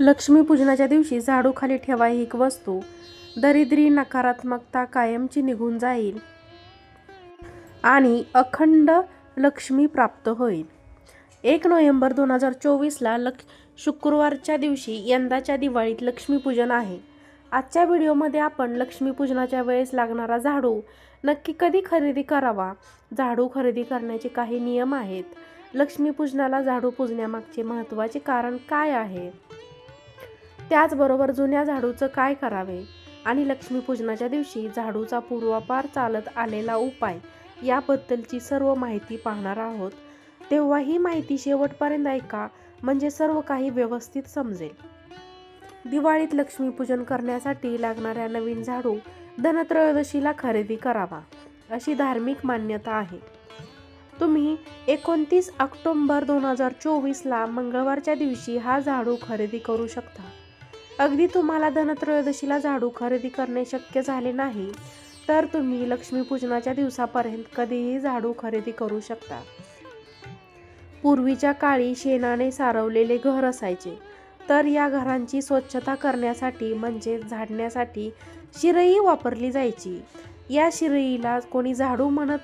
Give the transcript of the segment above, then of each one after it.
लक्ष्मीपूजनाच्या दिवशी झाडूखाली ठेवा ही एक वस्तू. दरिद्री नकारात्मकता कायमची निघून जाईल आणि अखंड लक्ष्मी प्राप्त होईल. 1 नोव्हेंबर 2024ला शुक्रवारच्या दिवशी यंदाच्या दिवाळीत लक्ष्मीपूजन आहे. आजच्या व्हिडिओमध्ये आपण लक्ष्मीपूजनाच्या वेळेस लागणारा झाडू नक्की कधी खरेदी करावा, झाडू खरेदी करण्याचे काही नियम आहेत, लक्ष्मीपूजनाला झाडू पूजण्यामागचे महत्त्वाचे कारण काय आहे, त्याचबरोबर जुन्या झाडूचं काय करावे आणि लक्ष्मीपूजनाच्या दिवशी झाडूचा पूर्वापार चालत आलेला उपाय याबद्दलची सर्व माहिती पाहणार आहोत. तेव्हा ही माहिती शेवटपर्यंत ऐका, म्हणजे सर्व काही व्यवस्थित समजेल. दिवाळीत लक्ष्मीपूजन करण्यासाठी लागणाऱ्या नवीन झाडू धनत्रयोदशीला खरेदी करावा, अशी धार्मिक मान्यता आहे. तुम्ही 29 ऑक्टोबर 2024ला मंगळवारच्या दिवशी हा झाडू खरेदी करू शकता. अगदी तुम्हाला धनत्रयोदशीला झाडू खरेदी करणे शक्य झाले नाही तर तुम्ही लक्ष्मीपूजनाच्या दिवसापर्यंत कधीही झाडू खरेदी करू शकता. पूर्वीच्या काळी शेणाने सारवलेले घर असायचे, तर या घरांची स्वच्छता करण्यासाठी म्हणजे झाडण्यासाठी शिरई वापरली जायची. या शिरईला कोणी झाडू म्हणत,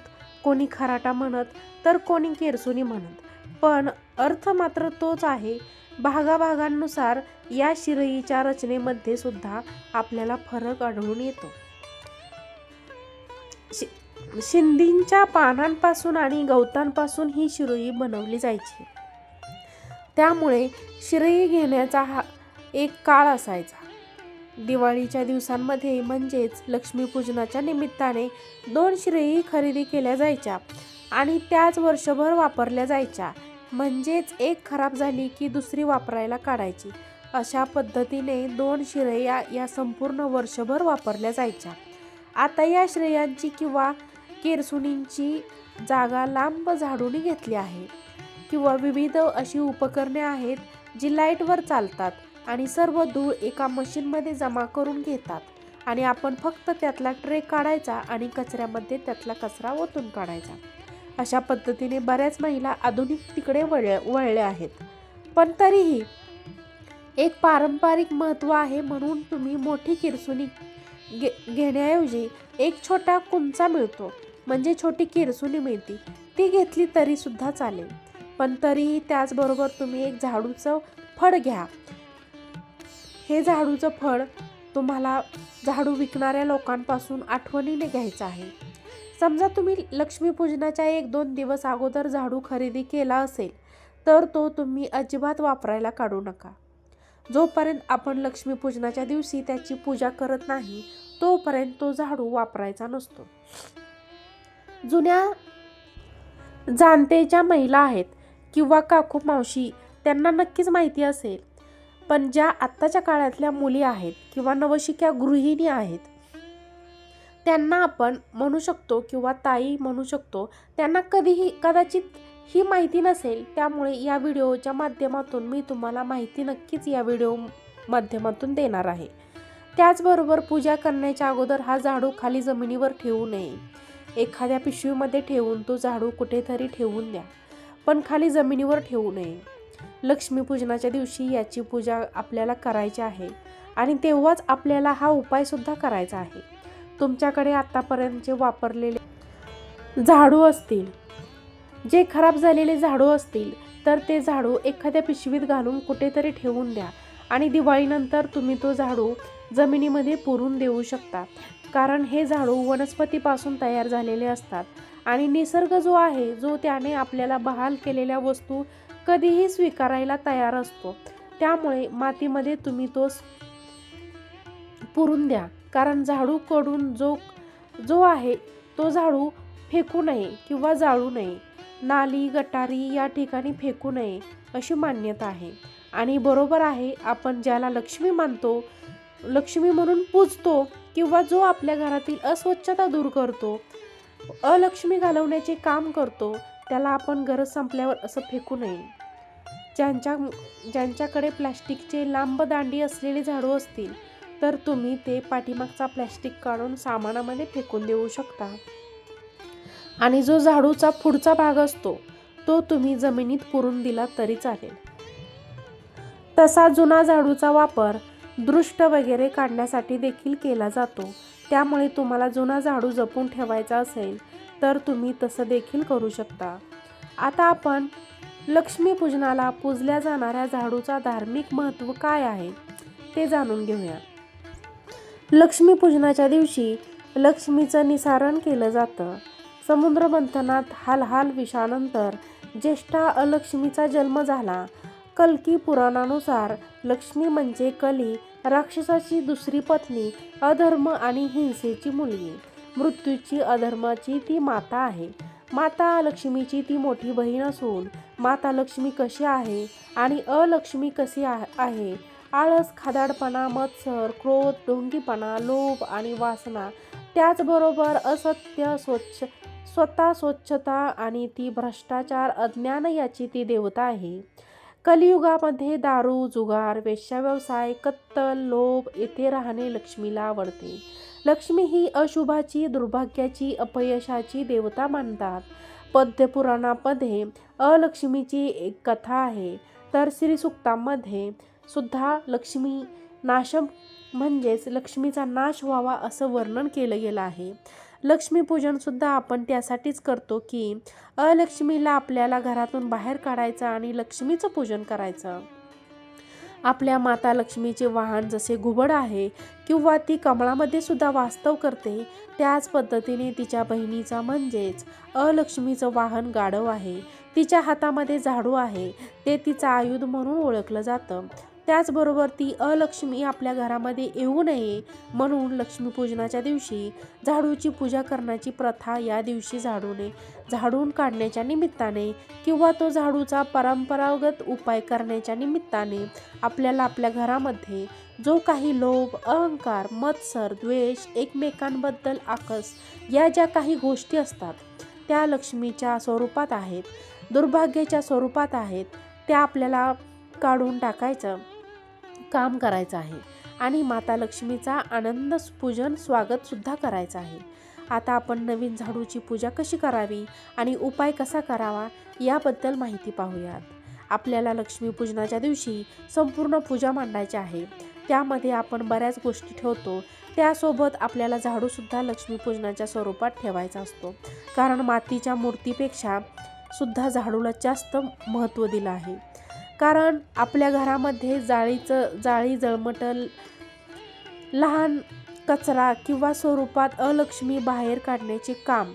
कोणी खराटा म्हणत, तर कोणी केरसुणी म्हणत, पण अर्थ मात्र तोच आहे. भागाभागांनुसार या शिरईच्या रचनेमध्ये सुद्धा आपल्याला फरक आढळून येतो. शिंदींच्या पानांपासून आणि गवतांपासून ही शिरई बनवली जायची. त्यामुळे शिरई घेण्याचा हा एक काळ असायचा. दिवाळीच्या दिवसांमध्ये म्हणजेच लक्ष्मीपूजनाच्या निमित्ताने 2 शिरई खरेदी केल्या जायच्या आणि त्याच वर्षभर वापरल्या जायच्या. म्हणजेच एक खराब झाली की दुसरी वापरायला काढायची. अशा पद्धतीने 2 शिरया या संपूर्ण वर्षभर वापरल्या जायच्या. आता या शिरयांची किंवा केरसुणींची जागा लांब झाडूने घेतली आहे किंवा विविध अशी उपकरणे आहेत जी लाईटवर चालतात आणि सर्व धूळ एका मशीनमध्ये जमा करून घेतात आणि आपण फक्त त्यातला ट्रे काढायचा आणि कचऱ्यामध्ये त्यातला कचरा ओतून काढायचा. अशा पद्धतीने बऱ्याच महिला आधुनिकतेकडे वळल्या आहेत. पण तरीही एक पारंपरिक महत्त्व आहे, म्हणून तुम्ही मोठी किरसुणी घेण्याऐवजी एक छोटा कुंचा मिळतो, म्हणजे छोटी किरसुणी मिळते, ती घेतली तरी सुद्धा चालेल. पण तरीही त्याचबरोबर तुम्ही एक झाडूचं फळ घ्या. हे झाडूचं फळ तुम्हाला झाडू विकणाऱ्या लोकांपासून आठवणीने घ्यायचं आहे. समजा तुम्ही लक्ष्मीपूजनाच्या 1-2 दिवस अगोदर झाडू खरेदी केला असेल तर तो तुम्ही अजिबात वापरायला काढू नका. जोपर्यंत आपण लक्ष्मीपूजनाच्या दिवशी त्याची पूजा करत नाही तोपर्यंत तो झाडू वापरायचा नसतो. जुन्या जाणतेच्या महिला आहेत किंवा काकू मावशी, त्यांना नक्कीच माहिती असेल. पण ज्या आत्ताच्या काळातल्या मुली आहेत किंवा नवशिक्या गृहिणी आहेत त्यांना आपण म्हणू शकतो किंवा ताई म्हणू शकतो, त्यांना कदाचित ही माहिती नसेल. त्यामुळे या व्हिडिओच्या माध्यमातून मी तुम्हाला माहिती नक्कीच या व्हिडिओ माध्यमातून देणार आहे. त्याचबरोबर पूजा करण्याच्या अगोदर हा झाडू खाली जमिनीवर ठेवू नये. एखाद्या पिशवीमध्ये ठेवून तो झाडू कुठेतरी ठेवून द्या, पण खाली जमिनीवर ठेवू नये. लक्ष्मीपूजनाच्या दिवशी याची पूजा आपल्याला करायची आहे आणि तेव्हाच आपल्याला हा उपायसुद्धा करायचा आहे. तुमच्याकडे आत्तापर्यंतचे वापरलेले झाडू असतील, जे खराब झालेले झाडू असतील, तर ते झाडू एखाद्या पिशवीत घालून कुठेतरी ठेवून द्या आणि दिवाळीनंतर तुम्ही तो झाडू जमिनीमध्ये पुरून देऊ शकता. कारण हे झाडू वनस्पतीपासून तयार झालेले असतात आणि निसर्ग जो आहे, जो त्याने आपल्याला बहाल केलेल्या वस्तू कधीही स्वीकारायला तयार असतो. त्यामुळे मातीमध्ये तुम्ही तो पुरून द्या. कारण झाडूकडून जो आहे तो झाडू फेकू नये किंवा जाळू नये, नाली गटारी या ठिकाणी फेकू नये अशी मान्यता आहे. आणि बरोबर आहे, आपण ज्याला लक्ष्मी मानतो, लक्ष्मी म्हणून पूजतो किंवा जो आपल्या घरातील अस्वच्छता दूर करतो, अलक्ष्मी घालवण्याचे काम करतो, त्याला आपण गरज संपल्यावर असं फेकू नये. ज्यांच्याकडे प्लॅस्टिकचे लांब दांडी असलेले झाडू असतील तर तुम्ही ते पाठीमागचा प्लॅस्टिक काढून सामानामध्ये फेकून देऊ शकता. आणि जो झाडूचा पुढचा भाग असतो तो तुम्ही जमिनीत पुरून दिला तरी चालेल. तसा जुना झाडूचा वापर दृष्ट वगैरे काढण्यासाठी देखील केला जातो. त्यामुळे तुम्हाला जुना झाडू जपून ठेवायचा असेल तर तुम्ही तसं देखील करू शकता. आता आपण लक्ष्मीपूजनाला पूजल्या जाणाऱ्या झाडूचा धार्मिक महत्त्व काय आहे ते जाणून घेऊया. लक्ष्मीपूजनाच्या दिवशी लक्ष्मीचं निसारण केलं जातं. समुद्र मंथनात हाल विषानंतर ज्येष्ठा अलक्ष्मीचा जन्म झाला. कल्की पुराणानुसार लक्ष्मी म्हणजे कली राक्षसाची दुसरी पत्नी, अधर्म आणि हिंसेची मुलगी, मृत्यूची अधर्माची ती माता आहे. माता लक्ष्मीची ती मोठी बहीण असून माता लक्ष्मी कशी आहे आणि अलक्ष्मी कशी आहे, आळस, खादाडपणा, मत्सर, क्रोध, ढोंगीपणा, लोभ आणि वासना, त्याचबरोबर असत्य, स्वतः स्वच्छता आणि ती भ्रष्टाचार, अज्ञान याची ती देवता आहे. कलियुगामध्ये दारू, जुगार, वेश्याव्यवसाय, कत्तल, लोभ येथे राहणे लक्ष्मीला आवडते. लक्ष्मी ही अशुभाची, दुर्भाग्याची, अपयशाची देवता मानतात. पद्यपुराणामध्ये अलक्ष्मीची एक कथा आहे. तर श्रीसूक्तांमध्ये सुद्धा लक्ष्मी नाशम म्हणजेच लक्ष्मीचा नाश व्हावा असं वर्णन केलं गेलं आहे. लक्ष्मीपूजन सुद्धा आपण त्यासाठीच करतो की अलक्ष्मीला आपल्याला घरातून बाहेर काढायचं आणि लक्ष्मीचं पूजन करायचं. आपल्या माता लक्ष्मीचे वाहन जसे घुबड आहे किंवा ती कमळामध्ये सुद्धा वास्तव करते, त्याच पद्धतीने तिच्या बहिणीचा म्हणजेच अलक्ष्मीचं वाहन गाढव आहे. तिच्या हातामध्ये झाडू आहे, ते तिचं आयुध म्हणून ओळखलं जातं. त्याचबरोबर ती अलक्ष्मी आपल्या घरामध्ये येऊ नये म्हणून लक्ष्मीपूजनाच्या दिवशी झाडूची पूजा करण्याची प्रथा या दिवशी झाडून काढण्याच्या निमित्ताने किंवा तो झाडूचा परंपरागत उपाय करण्याच्या निमित्ताने आपल्याला आपल्या घरामध्ये जो काही लोभ, अहंकार, मत्सर, द्वेष, एकमेकांबद्दल आकस या ज्या काही गोष्टी असतात त्या लक्ष्मीच्या स्वरूपात आहेत, दुर्भाग्याच्या स्वरूपात आहेत, त्या आपल्याला काढून टाकायचं काम करायचं आहे आणि माता लक्ष्मीचा आनंद पूजन स्वागत सुद्धा करायचं आहे. आता आपण नवीन झाडूची पूजा कशी करावी आणि उपाय कसा करावा याबद्दल माहिती पाहूयात. आपल्याला लक्ष्मीपूजनाच्या दिवशी संपूर्ण पूजा मांडायची आहे. त्यामध्ये आपण बऱ्याच गोष्टी ठेवतो. त्यासोबत आपल्याला झाडूसुद्धा लक्ष्मीपूजनाच्या स्वरूपात ठेवायचा असतो, कारण मातीच्या मूर्तीपेक्षा सुद्धा झाडूला जास्त महत्त्व दिलं आहे. कारण आपल्या घरामध्ये जाळी जळमटल, लहान कचरा किंवा स्वरूपात अलक्ष्मी बाहेर काढण्याचे काम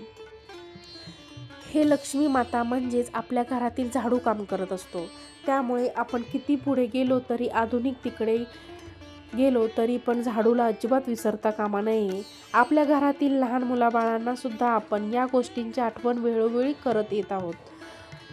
हे लक्ष्मी माता म्हणजेच आपल्या घरातील झाडू काम करत असतो. त्यामुळे आपण किती पुढे गेलो तरी, आधुनिक तिकडे गेलो तरी पण झाडूला अजिबात विसरता कामा नये. आपल्या घरातील लहान मुलाबाळांना सुद्धा आपण या गोष्टींची आठवण वेळोवेळी करत येत आहोत.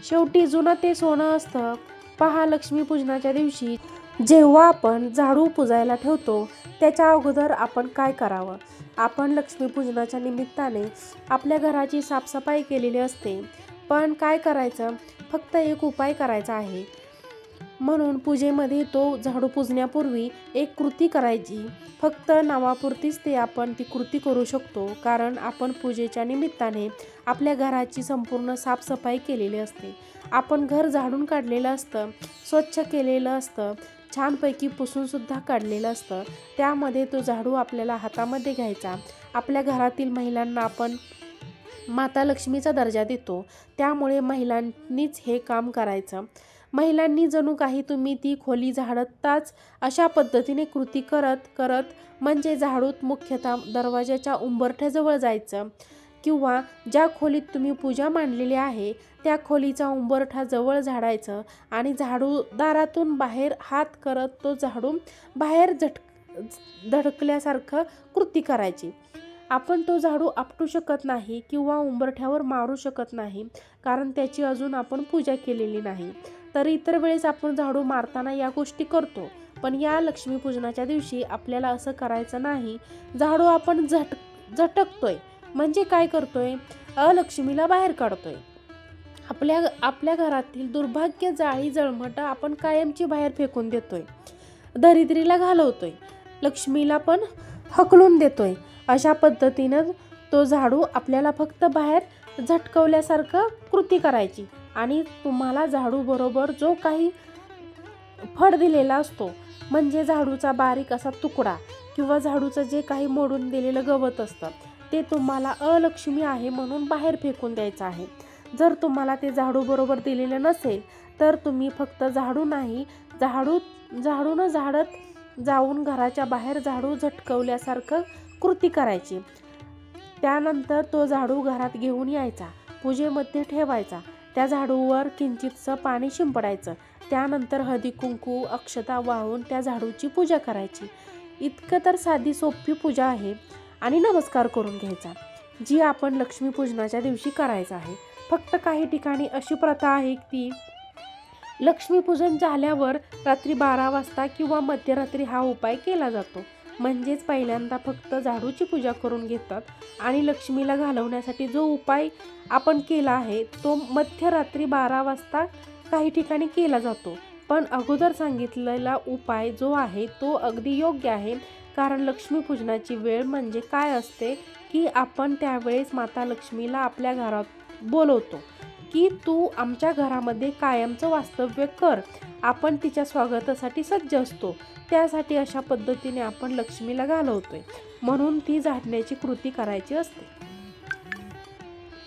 शेवटी जुनं ते सोनं असतं. पहा, लक्ष्मीपूजनाच्या दिवशी जेव्हा आपण झाडू पुजायला ठेवतो त्याच्या अगोदर आपण काय करावं. आपण लक्ष्मीपूजनाच्या निमित्ताने आपल्या घराची साफसफाई केलेली असते, पण काय करायचं, फक्त एक उपाय करायचा आहे. म्हणून पूजेमध्ये तो झाडू पुजण्यापूर्वी एक कृती करायची. फक्त नावापुरतीच आपण ती कृती करू शकतो, कारण आपण पूजेच्या निमित्ताने आपल्या घराची संपूर्ण साफसफाई केलेली असते. आपण घर झाडून काढलेलं असतं, स्वच्छ केलेलं असतं, छानपैकी पुसूनसुद्धा काढलेलं असतं. त्यामध्ये तो झाडू आपल्याला हातामध्ये घ्यायचा. आपल्या घरातील महिलांना आपण माता लक्ष्मीचा दर्जा देतो, त्यामुळे महिलांनीच हे काम करायचं. महिलांनी जणू काही तुम्ही ती खोली झाडताच अशा पद्धतीने कृती करत म्हणजे झाडूत मुख्यतः दरवाजाच्या उंबरठ्याजवळ जायचं किंवा ज्या खोलीत तुम्ही पूजा मांडलेली आहे त्या खोलीचा उंबरठा जवळ झाडायचं आणि झाडूदारातून बाहेर हात करत तो झाडू बाहेर धडकल्यासारखं कृती करायची. आपण तो झाडू आपटू शकत नाही किंवा उंबरठ्यावर मारू शकत नाही, कारण त्याची अजून आपण पूजा केलेली नाही. तर इतर वेळेस आपण झाडू मारताना या गोष्टी करतो, पण या लक्ष्मीपूजनाच्या दिवशी आपल्याला असं करायचं नाही. झाडू आपण झटकतोय म्हणजे काय करतोय, अलक्ष्मीला बाहेर काढतोय. आपल्या घरातील दुर्भाग्य, जाळी जळमटं आपण कायमची बाहेर फेकून देतोय, दरिद्रीला घालवतोय, लक्ष्मीला पण हकलून देतोय. अशा पद्धतीनं तो झाडू आपल्याला फक्त बाहेर झटकवल्यासारखं कृती करायची आणि तुम्हाला झाडू बरोबर जो काही फळ दिलेला असतो, म्हणजे झाडूचा बारीक असा तुकडा किंवा झाडूचं जे काही मोडून दिलेलं गवत असतं ते तुम्हाला अलक्ष्मी आहे म्हणून बाहेर फेकून द्यायचं आहे. जर तुम्हाला ते झाडू बरोबर दिलेलं नसेल तर तुम्ही फक्त झाडू नाही, झाडून झाडत जाऊन घराच्या बाहेर झाडू झटकवल्यासारखं कृती करायची. त्यानंतर तो झाडू घरात घेऊन यायचा, पूजेमध्ये ठेवायचा, त्या झाडूवर किंचितसं पाणी शिंपडायचं. त्यानंतर हळदी कुंकू अक्षता वाहून त्या झाडूची पूजा करायची. इतकं तर साधी सोपी पूजा आहे आणि नमस्कार करून घ्यायचा, जी आपण लक्ष्मीपूजनाच्या दिवशी करायचं आहे. फक्त काही ठिकाणी अशी प्रथा आहे की लक्ष्मीपूजन झाल्यावर रात्री 12 वाजता किंवा मध्यरात्री हा उपाय केला जातो. म्हणजेच पहिल्यांदा फक्त झाडूची पूजा करून घेतात आणि लक्ष्मीला घालवण्यासाठी जो उपाय आपण केला आहे तो मध्यरात्री 12 वाजता काही ठिकाणी केला जातो. पण अगोदर सांगितलेला उपाय जो आहे तो अगदी योग्य आहे, कारण लक्ष्मीपूजनाची वेळ म्हणजे काय असते की आपण त्यावेळेस माता लक्ष्मीला आपल्या घरात बोलवतो की तू आमच्या घरामध्ये कायमचं वास्तव्य कर. आपण तिच्या स्वागतासाठी सज्ज असतो. त्यासाठी अशा पद्धतीने आपण लक्ष्मीला घालवतोय, म्हणून ती झाडण्याची कृती करायची असते.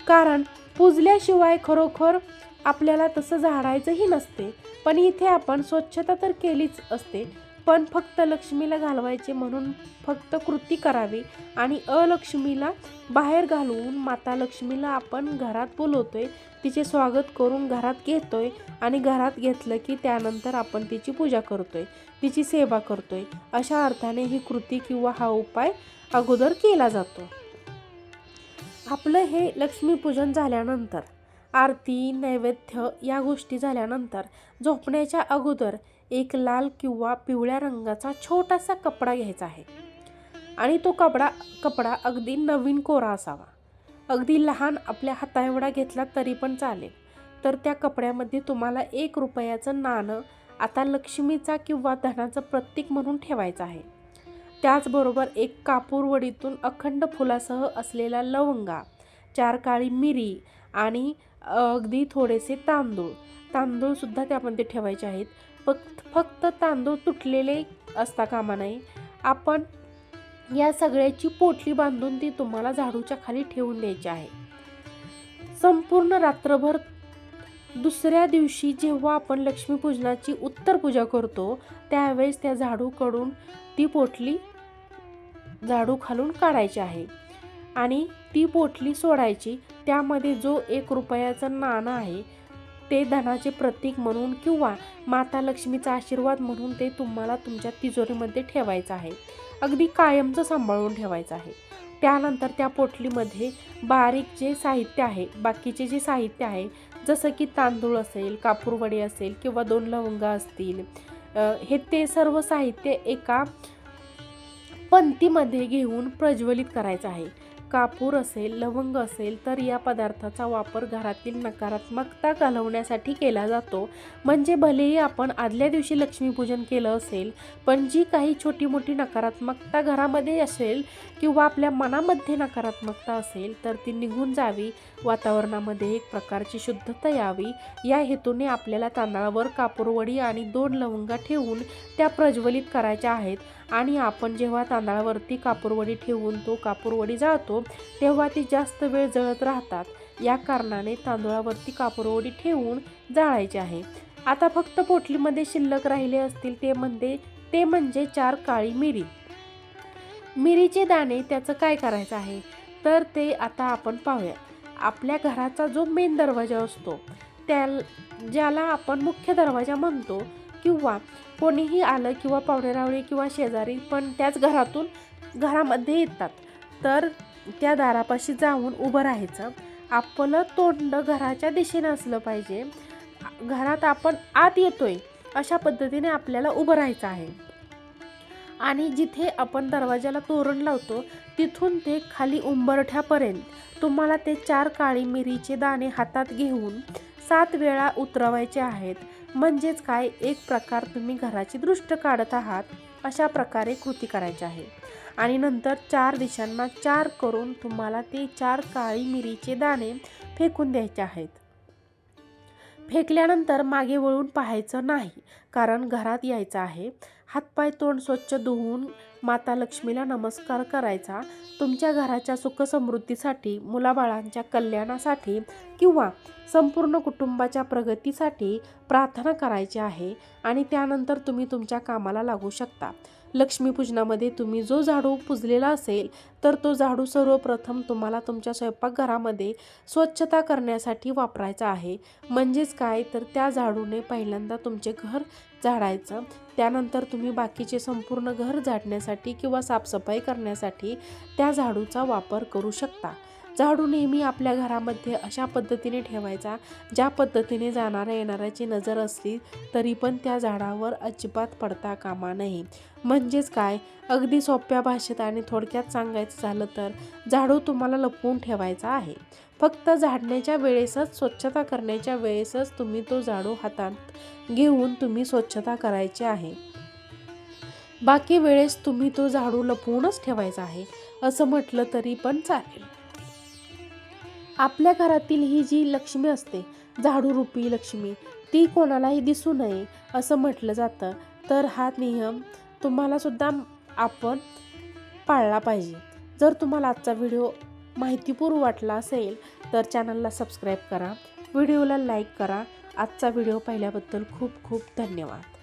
कारण पूजल्याशिवाय खरोखर आपल्याला तसं झाडायचंही नसते. पण इथे आपण स्वच्छता तर केलीच असते, पण फक्त लक्ष्मीला घालवायचे म्हणून फक्त कृती करावी आणि अलक्ष्मीला बाहेर घालवून माता लक्ष्मीला आपण घरात बोलवतोय, तिचे स्वागत करून घरात घेतोय आणि घरात घेतलं की त्यानंतर आपण तिची पूजा करतोय, तिची सेवा करतोय. अशा अर्थाने ही कृती किंवा हा उपाय अगोदर केला जातो. आपलं हे लक्ष्मीपूजन झाल्यानंतर आरती नैवेद्य या गोष्टी झाल्यानंतर झोपण्याच्या अगोदर एक लाल किंवा पिवळ्या रंगाचा छोटासा कपडा घ्यायचा आहे आणि तो कपडा अगदी नवीन कोरा असावा. अगदी लहान आपल्या हाताएवढा घेतला तरी पण चालेल. तर त्या कपड्यामध्ये तुम्हाला 1 रुपयाचं नाणं आता लक्ष्मीचा किंवा धनाचं प्रतीक म्हणून ठेवायचं आहे. त्याचबरोबर एक कापूरवडीतून अखंड फुलासह असलेला लवंगा, 4 काळी मिरी आणि अगदी थोडेसे तांदूळ सुद्धा त्यामध्ये ठेवायचे आहेत. फक्त तांदूळ तुटलेले असता कामा नये. आपण या सगळ्याची पोटली बांधून ती तुम्हाला झाडूच्या खाली ठेवून द्यायची आहे संपूर्ण रात्रभर. दुसऱ्या दिवशी जेव्हा आपण लक्ष्मीपूजनाची उत्तर पूजा करतो त्यावेळेस त्या झाडूकडून ती पोटली झाडू खालून काढायची आहे आणि ती पोटली सोडायची. त्यामध्ये जो 1 रुपयाचं नाणं आहे ते धनाचे प्रतीक म्हणून किंवा माता लक्ष्मीचा आशीर्वाद म्हणून ते तुम्हाला तुमच्या तिजोरीमध्ये ठेवायचं आहे, अगदी कायमचं सांभाळून ठेवायचं आहे. त्यानंतर त्या पोटलीमध्ये बारीक जे साहित्य आहे, बाकीचे जे साहित्य आहे जसं की तांदूळ असेल, कापूरवडी असेल किंवा 2 लवंगा असतील, हे ते सर्व साहित्य एका पंक्तीमध्ये घेऊन प्रज्वलित करायचं आहे. कापूर असेल, लवंग असेल तर या पदार्थाचा वापर घरातील नकारात्मकता घालवण्यासाठी केला जातो. म्हणजे भलेही आपण आदल्या दिवशी लक्ष्मीपूजन केलं असेल, पण जी काही छोटी मोठी नकारात्मकता घरामध्ये असेल किंवा आपल्या मनामध्ये नकारात्मकता असेल तर ती निघून जावी, वातावरणामध्ये एक प्रकारची शुद्धता यावी, या हेतूने आपल्याला तांदळावर कापूरवडी आणि 2 लवंगा ठेवून त्या प्रज्वलित करायच्या आहेत. आणि आपण जेव्हा तांदळावरती कापूरवडी ठेवून तो कापूरवडी जाळतो तेव्हा ती जास्त वेळ जळत राहतात. या कारणाने तांदळावरती कापूरवडी ठेवून जाळायची आहे. आता फक्त पोटलीमध्ये शिल्लक राहिले असतील ते म्हणजे 4 काळी मिरी. मिरीचे दाणे त्याचं काय करायचं आहे तर ते आता आपण पाहूया. आपल्या घराचा जो मेन दरवाजा असतो ज्याला आपण मुख्य दरवाजा म्हणतो, किंवा कोणीही आलं किंवा पाहुणेरावळे किंवा शेजारी पण त्याच घरामध्ये येतात तर त्या दारापाशी जाऊन उभं राहायचं. आपलं तोंड घराच्या दिशेने असलं पाहिजे. घरात आपण आत येतोय अशा पद्धतीने आपल्याला उभं राहायचं आहे आणि जिथे आपण दरवाजाला तोरण लावतो तिथून ते खाली उंबरठ्यापर्यंत तुम्हाला ते 4 काळी मिरीचे दाणे हातात घेऊन 7 वेळा उतरवायचे आहेत. म्हणजेच काय, एक प्रकार तुम्ही घराची दृष्ट काढत आहात अशा प्रकारे कृती करायची आहे. आणि नंतर 4 दिशांना 4 करून तुम्हाला ते 4 काळी मिरीचे दाणे फेकून द्यायचे आहेत. फेकल्यानंतर मागे वळून पाहायचं नाही, कारण घरात यायचं आहे. हातपाय तोंड स्वच्छ धुवून माता लक्ष्मीला नमस्कार करायचा. तुमच्या घराच्या सुखसमृद्धीसाठी, मुलाबाळांच्या कल्याणासाठी किंवा संपूर्ण कुटुंबाच्या प्रगतीसाठी प्रार्थना करायची आहे आणि त्यानंतर तुम्ही तुमच्या कामाला लागू शकता. लक्ष्मीपूजनामध्ये तुम्ही जो झाडू पुजलेला असेल तर तो झाडू सर्वप्रथम तुम्हाला तुमच्या स्वयंपाकघरामध्ये स्वच्छता करण्यासाठी वापरायचा आहे. म्हणजेच काय, तर त्या झाडूने पहिल्यांदा तुमचे घर झाडायचं. त्यानंतर तुम्ही बाकीचे संपूर्ण घर झाडण्यासाठी किंवा साफसफाई करण्यासाठी त्या झाडूचा वापर करू शकता. झाडू नेहमी आपल्या घरामध्ये अशा पद्धतीने ठेवायचा, ज्या पद्धतीने जाणाऱ्या येणाऱ्याची नजर असली तरी पण त्या झाडावर अजिबात पडता कामा नये. म्हणजेच काय, अगदी सोप्या भाषेत आणि थोडक्यात सांगायचं झालं तर झाडू तुम्हाला लपवून ठेवायचा आहे. फक्त झाडण्याच्या वेळेसच, स्वच्छता करण्याच्या वेळेसच तुम्ही तो झाडू हातात घेऊन तुम्ही स्वच्छता करायची आहे. बाकी वेळेस तुम्ही तो झाडू लपवूनच ठेवायचा आहे असं म्हटलं तरी पण चालेल. आपल्या घरातील ही जी लक्ष्मी असते, झाडूरूपी लक्ष्मी, ती कोणालाही दिसू नये असं म्हटलं जातं. तर हा नियम तुम्हाला सुद्धा आपण पाळला पाहिजे. जर तुम्हाला आजचा व्हिडिओ माहितीपूर्ण वाटला असेल तर चॅनलला सबस्क्राईब करा, व्हिडिओला लाईक करा. आजचा व्हिडिओ पाहिल्याबद्दल खूप खूप धन्यवाद.